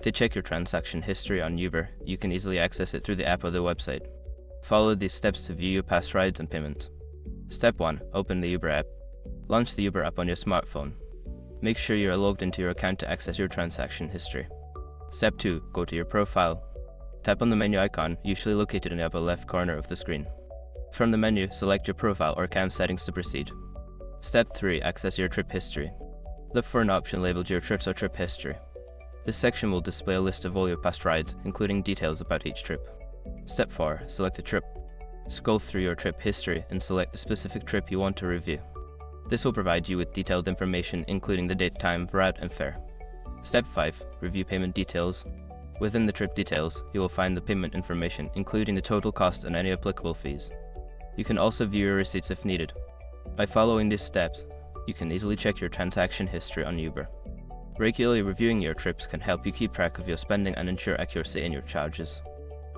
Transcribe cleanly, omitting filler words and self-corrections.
To check your transaction history on Uber, you can easily access it through the app or the website. Follow these steps to view your past rides and payments. Step 1. Open the Uber app. Launch the Uber app on your smartphone. Make sure you are logged into your account to access your transaction history. Step 2. Go to your profile. Tap on the menu icon, usually located in the upper left corner of the screen. From the menu, select your profile or account settings to proceed. Step 3. Access your trip history. Look for an option labeled Your Trips or Trip History. This section will display a list of all your past rides, including details about each trip. Step 4. Select a trip. Scroll through your trip history and select the specific trip you want to review. This will provide you with detailed information, including the date, time, route, and fare. Step 5. Review payment details. Within the trip details, you will find the payment information, including the total cost and any applicable fees. You can also view your receipts if needed. By following these steps, you can easily check your transaction history on Uber. Regularly reviewing your trips can help you keep track of your spending and ensure accuracy in your charges.